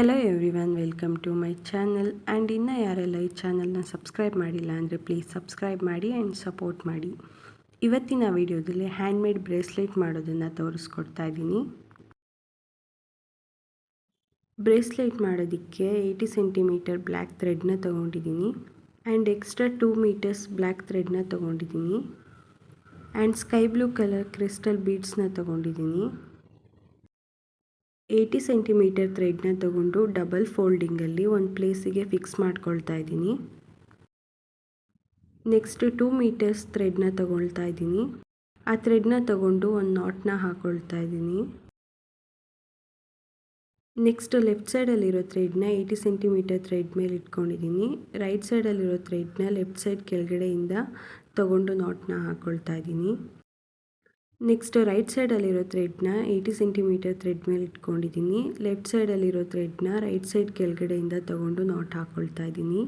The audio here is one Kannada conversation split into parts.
Hello everyone, welcome to my channel. And ಇನ್ನೂ ಯಾರೆಲ್ಲ ಈ ಚಾನಲ್ನ ಸಬ್ಸ್ಕ್ರೈಬ್ ಮಾಡಿಲ್ಲ ಅಂದರೆ ಪ್ಲೀಸ್ ಸಬ್ಸ್ಕ್ರೈಬ್ ಮಾಡಿ ಆ್ಯಂಡ್ ಸಪೋರ್ಟ್ ಮಾಡಿ. ಇವತ್ತಿನ ವಿಡಿಯೋದಲ್ಲಿ ಹ್ಯಾಂಡ್ಮೇಡ್ ಬ್ರೇಸ್ಲೆಟ್ ಮಾಡೋದನ್ನು ತೋರಿಸ್ಕೊಡ್ತಾ ಇದ್ದೀನಿ. ಬ್ರೇಸ್ಲೆಟ್ ಮಾಡೋದಕ್ಕೆ 80 ಸೆಂಟಿಮೀಟರ್ ಬ್ಲ್ಯಾಕ್ ಥ್ರೆಡ್ನ ತೊಗೊಂಡಿದ್ದೀನಿ ಆ್ಯಂಡ್ ಎಕ್ಸ್ಟ್ರಾ 2 ಮೀಟರ್ಸ್ ಬ್ಲ್ಯಾಕ್ ಥ್ರೆಡ್ನ ತೊಗೊಂಡಿದ್ದೀನಿ and sky blue colour crystal ಬೀಡ್ಸ್ನ ತೊಗೊಂಡಿದ್ದೀನಿ. 80 ಸೆಂಟಿಮೀಟರ್ ಥ್ರೆಡ್ನ ತಗೊಂಡು ಡಬಲ್ ಫೋಲ್ಡಿಂಗಲ್ಲಿ ಒಂದು ಪ್ಲೇಸಿಗೆ ಫಿಕ್ಸ್ ಮಾಡ್ಕೊಳ್ತಾ ಇದ್ದೀನಿ. ನೆಕ್ಸ್ಟ್ 2 ಮೀಟರ್ಸ್ ಥ್ರೆಡ್ನ ತಗೊಳ್ತಾ ಇದ್ದೀನಿ. ಆ ಥ್ರೆಡ್ನ ತಗೊಂಡು ಒಂದು ನಾಟ್ನ ಹಾಕೊಳ್ತಾ ಇದ್ದೀನಿ. ನೆಕ್ಸ್ಟ್ ಲೆಫ್ಟ್ ಸೈಡಲ್ಲಿರೋ ಥ್ರೆಡ್ನ 80 ಸೆಂಟಿಮೀಟರ್ ಥ್ರೆಡ್ ಮೇಲೆ ಇಟ್ಕೊಂಡಿದ್ದೀನಿ. ರೈಟ್ ಸೈಡಲ್ಲಿರೋ ಥ್ರೆಡ್ನ ಲೆಫ್ಟ್ ಸೈಡ್ ಕೆಳಗಡೆಯಿಂದ ತಗೊಂಡು ನಾಟ್ನ ಹಾಕೊಳ್ತಾ ಇದ್ದೀನಿ. ನೆಕ್ಸ್ಟ್ ರೈಟ್ ಸೈಡಲ್ಲಿರೋ ಥ್ರೆಡ್ನ 80 ಸೆಂಟಿಮೀಟರ್ ಥ್ರೆಡ್ ಮೇಲೆ ಇಟ್ಕೊಂಡಿದ್ದೀನಿ. ಲೆಫ್ಟ್ ಸೈಡಲ್ಲಿರೋ ಥ್ರೆಡ್ನ ರೈಟ್ ಸೈಡ್ ಕೆಳಗಡೆಯಿಂದ ತಗೊಂಡು ನಾಟ್ ಹಾಕ್ಕೊಳ್ತಾ ಇದ್ದೀನಿ.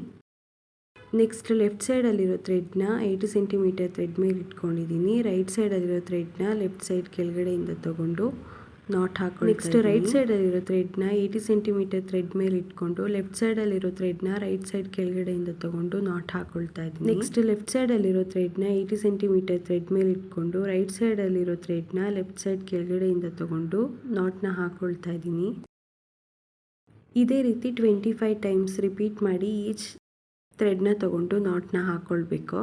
ನೆಕ್ಸ್ಟ್ ಲೆಫ್ಟ್ ಸೈಡಲ್ಲಿರೋ ಥ್ರೆಡ್ನ 80 ಸೆಂಟಿಮೀಟರ್ ಥ್ರೆಡ್ ಮೇಲೆ ಇಟ್ಕೊಂಡಿದ್ದೀನಿ. ರೈಟ್ ಸೈಡಲ್ಲಿರೋ ಥ್ರೆಡ್ನ ಲೆಫ್ಟ್ ಸೈಡ್ ಕೆಳಗಡೆಯಿಂದ ತಗೊಂಡು ನಾಟ್ ಹಾಕಿ ನೆಕ್ಸ್ಟ್ ರೈಟ್ ಸೈಡಲ್ಲಿರೋ ಥ್ರೆಡ್ನ 80 ಸೆಂಟಿಮೀಟರ್ ಥ್ರೆಡ್ ಮೇಲೆ ಇಟ್ಕೊಂಡು ಲೆಫ್ಟ್ ಸೈಡಲ್ಲಿರೋ ಥ್ರೆಡ್ನ ರೈಟ್ ಸೈಡ್ ಕೆಳಗಡೆಯಿಂದ ತಗೊಂಡು ನಾಟ್ ಹಾಕೊಳ್ತಾ ಇದ್ದೀನಿ. ನೆಕ್ಸ್ಟ್ ಲೆಫ್ಟ್ ಸೈಡಲ್ಲಿರೋ ಥ್ರೆಡ್ನ 80 ಸೆಂಟಿಮೀಟರ್ ಥ್ರೆಡ್ ಮೇಲೆ ಇಟ್ಕೊಂಡು ರೈಟ್ ಸೈಡಲ್ಲಿರೋ ಥ್ರೆಡ್ನ ಲೆಫ್ಟ್ ಸೈಡ್ ಕೆಳಗಡೆಯಿಂದ ತಗೊಂಡು ನಾಟ್ನ ಹಾಕೊಳ್ತಾ ಇದ್ದೀನಿ. ಇದೇ ರೀತಿ 25 ಟೈಮ್ಸ್ ರಿಪೀಟ್ ಮಾಡಿ ಈಚ್ ಥ್ರೆಡ್ನ ತಗೊಂಡು ನಾಟ್ನ ಹಾಕ್ಕೊಳ್ಬೇಕು.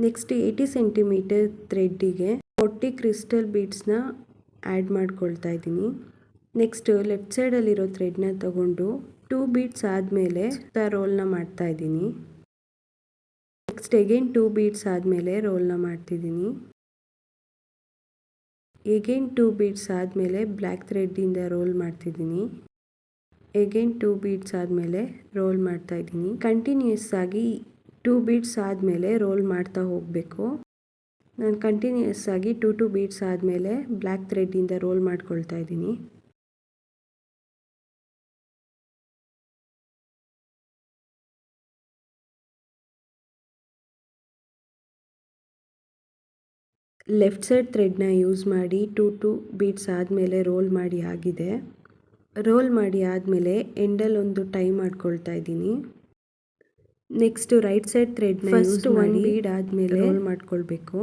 ನೆಕ್ಸ್ಟ್ 80 ಸೆಂಟಿಮೀಟರ್ ಥ್ರೆಡ್ಡಿಗೆ 40 ಕ್ರಿಸ್ಟಲ್ ಬೀಡ್ಸ್ನ ಆ್ಯಡ್ ಮಾಡ್ಕೊಳ್ತಾ ಇದ್ದೀನಿ. ನೆಕ್ಸ್ಟ್ ಲೆಫ್ಟ್ ಸೈಡಲ್ಲಿರೋ ಥ್ರೆಡ್ನ ತಗೊಂಡು 2 ಬೀಡ್ಸ್ ಆದಮೇಲೆ ರೋಲ್ನ ಮಾಡ್ತಾ ಇದ್ದೀನಿ. ನೆಕ್ಸ್ಟ್ ಎಗೇನ್ 2 ಬೀಡ್ಸ್ ಆದಮೇಲೆ ರೋಲ್ನ ಮಾಡ್ತಿದ್ದೀನಿ. ಎಗೇನ್ 2 ಬೀಡ್ಸ್ ಆದಮೇಲೆ ಬ್ಲ್ಯಾಕ್ ಥ್ರೆಡ್ಡಿಂದ ರೋಲ್ ಮಾಡ್ತಿದ್ದೀನಿ. ಎಗೇನ್ 2 ಬೀಡ್ಸ್ ಆದಮೇಲೆ ರೋಲ್ ಮಾಡ್ತಾ ಇದ್ದೀನಿ. ಕಂಟಿನ್ಯೂಸ್ ಆಗಿ 2 ಬೀಡ್ಸ್ ಆದಮೇಲೆ ರೋಲ್ ಮಾಡ್ತಾ ಹೋಗಬೇಕು. ನಾನು ಕಂಟಿನ್ಯೂಸ್ ಆಗಿ 2 ಬೀಡ್ಸ್ ಆದಮೇಲೆ ಬ್ಲ್ಯಾಕ್ ಥ್ರೆಡ್ಡಿಂದ ರೋಲ್ ಮಾಡ್ಕೊಳ್ತಾ ಇದ್ದೀನಿ. ಲೆಫ್ಟ್ ಸೈಡ್ ಥ್ರೆಡ್ನ ಯೂಸ್ ಮಾಡಿ 2 ಬೀಡ್ಸ್ ಆದಮೇಲೆ ರೋಲ್ ಮಾಡಿ ಆಗಿದೆ. ರೋಲ್ ಮಾಡಿ ಆದಮೇಲೆ ಎಂಡಲ್ಲಿ ಒಂದು ಟೈ ಮಾಡ್ಕೊಳ್ತಾ ಇದ್ದೀನಿ. ನೆಕ್ಸ್ಟ್ ರೈಟ್ ಸೈಡ್ ಥ್ರೆಡ್ನ ಫಸ್ಟ್ 1 ಬೀಡ್ ಆದಮೇಲೆ ರೋಲ್ ಮಾಡ್ಕೊಳ್ಬೇಕು.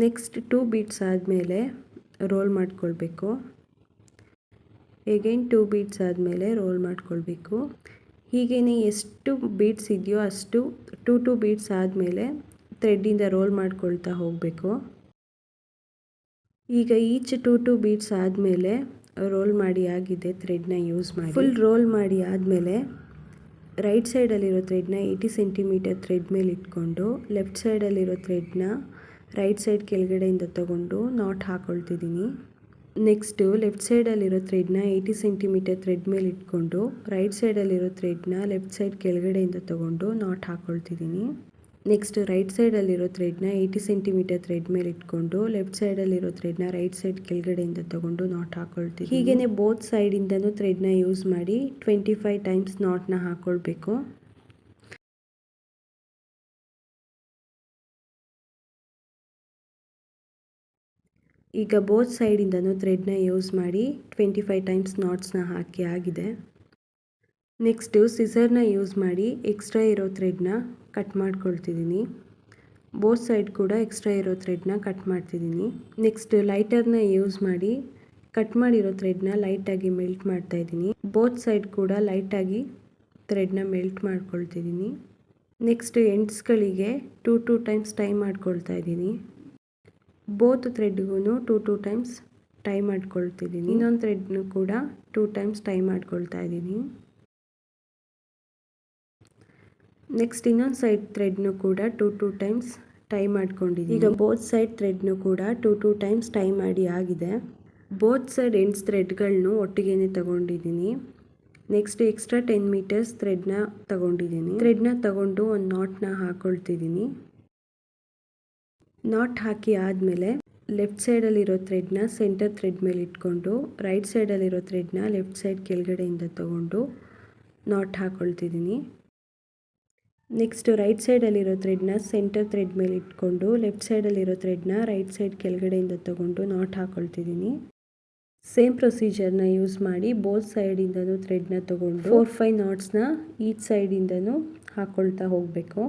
ನೆಕ್ಸ್ಟ್ 2 ಬೀಡ್ಸ್ ಆದಮೇಲೆ ರೋಲ್ ಮಾಡ್ಕೊಳ್ಬೇಕು. ಎಗೇನ್ 2 ಬೀಡ್ಸ್ ಆದಮೇಲೆ ರೋಲ್ ಮಾಡ್ಕೊಳ್ಬೇಕು. ಹೀಗೇ ಎಷ್ಟು ಬೀಡ್ಸ್ ಇದೆಯೋ ಅಷ್ಟು 2 ಬೀಡ್ಸ್ ಆದಮೇಲೆ ಥ್ರೆಡ್ಡಿಂದ ರೋಲ್ ಮಾಡ್ಕೊಳ್ತಾ ಹೋಗಬೇಕು. ಈಗ ಈಚ್ 2 ಬೀಡ್ಸ್ ಆದಮೇಲೆ ರೋಲ್ ಮಾಡಿ ಆಗಿದೆ. ಥ್ರೆಡ್ನ ಯೂಸ್ ಮಾಡಿ ಫುಲ್ ರೋಲ್ ಮಾಡಿ ಆದಮೇಲೆ ರೈಟ್ ಸೈಡಲ್ಲಿರೋ ಥ್ರೆಡ್ನ 80 ಸೆಂಟಿಮೀಟರ್ ಥ್ರೆಡ್ ಮೇಲೆ ಇಟ್ಕೊಂಡು ಲೆಫ್ಟ್ ಸೈಡಲ್ಲಿರೋ ಥ್ರೆಡ್ನ ರೈಟ್ ಸೈಡ್ ಕೆಳಗಡೆಯಿಂದ ತಗೊಂಡು ನಾಟ್ ಹಾಕೊಳ್ತಿದ್ದೀನಿ. ನೆಕ್ಸ್ಟ್ ಲೆಫ್ಟ್ ಸೈಡಲ್ಲಿರೋ ಥ್ರೆಡ್ನ 80 ಸೆಂಟಿಮೀಟರ್ ಥ್ರೆಡ್ ಮೇಲೆ ಇಟ್ಕೊಂಡು ರೈಟ್ ಸೈಡಲ್ಲಿರೋ ಥ್ರೆಡ್ನ ಲೆಫ್ಟ್ ಸೈಡ್ ಕೆಳಗಡೆಯಿಂದ ತಗೊಂಡು ನಾಟ್ ಹಾಕೊಳ್ತಿದ್ದೀನಿ. ನೆಕ್ಸ್ಟ್ ರೈಟ್ ಸೈಡಲ್ಲಿರೋ ಥ್ರೆಡ್ನ 80 ಸೆಂಟಿಮೀಟರ್ ಥ್ರೆಡ್ ಮೇಲೆ ಇಟ್ಕೊಂಡು ಲೆಫ್ಟ್ ಸೈಡಲ್ಲಿರೋ ಥ್ರೆಡ್ನ ರೈಟ್ ಸೈಡ್ ಕೆಳಗಡೆಯಿಂದ ತಗೊಂಡು ನಾಟ್ ಹಾಕೊಳ್ತೀವಿ. ಹೀಗೇ ಬೋತ್ ಸೈಡಿಂದನೂ ಥ್ರೆಡ್ನ ಯೂಸ್ ಮಾಡಿ 25 ಟೈಮ್ಸ್ ನಾಟ್ನ ಹಾಕ್ಕೊಳ್ಬೇಕು. ಈಗ ಬೋತ್ ಸೈಡಿಂದನೂ ಥ್ರೆಡ್ನ ಯೂಸ್ ಮಾಡಿ 25 ಟೈಮ್ಸ್ ನಾಟ್ಸ್ನ ಹಾಕಿ ಆಗಿದೆ. ನೆಕ್ಸ್ಟು ಸಿಸರ್ನ ಯೂಸ್ ಮಾಡಿ ಎಕ್ಸ್ಟ್ರಾ ಇರೋ ಥ್ರೆಡ್ನ ಕಟ್ ಮಾಡ್ಕೊಳ್ತಿದ್ದೀನಿ. ಬೋತ್ ಸೈಡ್ ಕೂಡ ಎಕ್ಸ್ಟ್ರಾ ಇರೋ ಥ್ರೆಡ್ನ ಕಟ್ ಮಾಡ್ತಿದ್ದೀನಿ. ನೆಕ್ಸ್ಟ್ ಲೈಟರ್ನ ಯೂಸ್ ಮಾಡಿ ಕಟ್ ಮಾಡಿರೋ ಥ್ರೆಡ್ನ ಲೈಟಾಗಿ ಮೆಲ್ಟ್ ಮಾಡ್ತಾಯಿದ್ದೀನಿ. ಬೋತ್ ಸೈಡ್ ಕೂಡ ಲೈಟಾಗಿ ಥ್ರೆಡ್ನ ಮೆಲ್ಟ್ ಮಾಡ್ಕೊಳ್ತಿದ್ದೀನಿ. ನೆಕ್ಸ್ಟ್ ಎಂಡ್ಸ್ಗಳಿಗೆ 2 ಟೈಮ್ಸ್ ಟೈ ಮಾಡ್ಕೊಳ್ತಾ ಇದ್ದೀನಿ. ಬೋತ್ ಥ್ರೆಡ್ಗೂ 2 ಟೈಮ್ಸ್ ಟೈ ಮಾಡ್ಕೊಳ್ತಿದ್ದೀನಿ. ಇನ್ನೊಂದು ಥ್ರೆಡ್ನು ಕೂಡ 2 ಟೈಮ್ಸ್ ಟೈ ಮಾಡ್ಕೊಳ್ತಾ ಇದ್ದೀನಿ. ನೆಕ್ಸ್ಟ್ ಇನ್ನೊಂದು ಸೈಡ್ ಥ್ರೆಡ್ನು ಕೂಡ 2 ಟೈಮ್ಸ್ ಟೈ ಮಾಡ್ಕೊಂಡಿದ್ದೀನಿ. ಈಗ ಬೋತ್ ಸೈಡ್ ಥ್ರೆಡ್ನು ಕೂಡ 2 ಟೈಮ್ಸ್ ಟೈ ಮಾಡಿ ಆಗಿದೆ. ಬೋತ್ ಸೈಡ್ ಎಂಡ್ಸ್ ಥ್ರೆಡ್ಗಳನ್ನು ಒಟ್ಟಿಗೆ ತಗೊಂಡಿದ್ದೀನಿ. ನೆಕ್ಸ್ಟ್ ಎಕ್ಸ್ಟ್ರಾ 10 ಮೀಟರ್ಸ್ ಥ್ರೆಡ್ನ ತಗೊಂಡಿದ್ದೀನಿ. ಥ್ರೆಡ್ನ ತಗೊಂಡು ಒಂದು ನಾಟ್ನ ಹಾಕೊಳ್ತಿದ್ದೀನಿ. ನಾಟ್ ಹಾಕಿ ಆದಮೇಲೆ ಲೆಫ್ಟ್ ಸೈಡಲ್ಲಿರೋ ಥ್ರೆಡ್ನ ಸೆಂಟರ್ ಥ್ರೆಡ್ ಮೇಲೆ ಇಟ್ಕೊಂಡು ರೈಟ್ ಸೈಡಲ್ಲಿರೋ ಥ್ರೆಡ್ನ ಲೆಫ್ಟ್ ಸೈಡ್ ಕೆಳಗಡೆಯಿಂದ ತೊಗೊಂಡು ನಾಟ್ ಹಾಕ್ಕೊಳ್ತಿದ್ದೀನಿ. ನೆಕ್ಸ್ಟ್ ರೈಟ್ ಸೈಡಲ್ಲಿರೋ ಥ್ರೆಡ್ನ ಸೆಂಟರ್ ಥ್ರೆಡ್ ಮೇಲೆ ಇಟ್ಕೊಂಡು ಲೆಫ್ಟ್ ಸೈಡಲ್ಲಿರೋ ಥ್ರೆಡ್ನ ರೈಟ್ ಸೈಡ್ ಕೆಳಗಡೆಯಿಂದ ತೊಗೊಂಡು ನಾಟ್ ಹಾಕ್ಕೊಳ್ತಿದ್ದೀನಿ. ಸೇಮ್ ಪ್ರೊಸೀಜರ್ನ ಯೂಸ್ ಮಾಡಿ ಬೋತ್ ಸೈಡಿಂದನೂ ಥ್ರೆಡ್ನ ತೊಗೊಂಡು 4-5 ನಾಟ್ಸ್ನ ಈಚ್ ಸೈಡಿಂದನೂ ಹಾಕ್ಕೊಳ್ತಾ ಹೋಗಬೇಕು.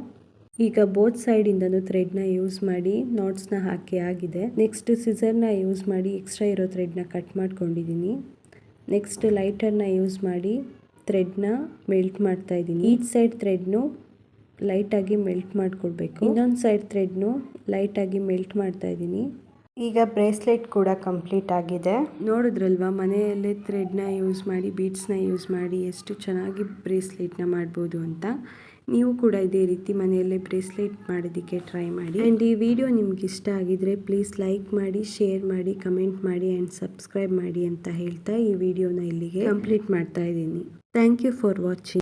ಈಗ ಬೋತ್ ಸೈಡಿಂದನೂ ಥ್ರೆಡ್ನ ಯೂಸ್ ಮಾಡಿ ನಾಟ್ಸ್ನ ಹಾಕಿ ಆಗಿದೆ. ನೆಕ್ಸ್ಟ್ ಸಿಸರ್ನ ಯೂಸ್ ಮಾಡಿ ಎಕ್ಸ್ಟ್ರಾ ಇರೋ ಥ್ರೆಡ್ನ ಕಟ್ ಮಾಡ್ಕೊಂಡಿದ್ದೀನಿ. ನೆಕ್ಸ್ಟ್ ಲೈಟರ್ನ ಯೂಸ್ ಮಾಡಿ ಥ್ರೆಡ್ನ ಮೆಲ್ಟ್ ಮಾಡ್ತಾ ಇದ್ದೀನಿ. ಈಚ್ ಸೈಡ್ ಥ್ರೆಡ್ನು ಲೈಟಾಗಿ ಮೆಲ್ಟ್ ಮಾಡಿಕೊಡ್ಬೇಕು. ಇನ್ನೊಂದು ಸೈಡ್ ಥ್ರೆಡ್ನು ಲೈಟಾಗಿ ಮೆಲ್ಟ್ ಮಾಡ್ತಾ ಇದ್ದೀನಿ. ಈಗ ಬ್ರೇಸ್ಲೆಟ್ ಕೂಡ ಕಂಪ್ಲೀಟ್ ಆಗಿದೆ. ನೋಡಿದ್ರಲ್ವಾ, ಮನೆಯಲ್ಲೇ ಥ್ರೆಡ್ನ ಯೂಸ್ ಮಾಡಿ ಬೀಡ್ಸ್ನ ಯೂಸ್ ಮಾಡಿ ಎಷ್ಟು ಚೆನ್ನಾಗಿ ಬ್ರೇಸ್ಲೆಟ್ನ ಮಾಡ್ಬೋದು ಅಂತ. ನೀವು ಕೂಡ ಇದೇ ರೀತಿ ಮನೆಯಲ್ಲೇ ಬ್ರೇಸ್ಲೆಟ್ ಮಾಡೋದಕ್ಕೆ ಟ್ರೈ ಮಾಡಿ. ಆ್ಯಂಡ್ ಈ ವಿಡಿಯೋ ನಿಮ್ಗೆ ಇಷ್ಟ ಆಗಿದ್ರೆ ಪ್ಲೀಸ್ ಲೈಕ್ ಮಾಡಿ, ಶೇರ್ ಮಾಡಿ, ಕಮೆಂಟ್ ಮಾಡಿ ಆ್ಯಂಡ್ ಸಬ್ಸ್ಕ್ರೈಬ್ ಮಾಡಿ ಅಂತ ಹೇಳ್ತಾ ಈ ವಿಡಿಯೋನ ಇಲ್ಲಿಗೆ ಕಂಪ್ಲೀಟ್ ಮಾಡ್ತಾ ಇದ್ದೀನಿ. Thank you for watching.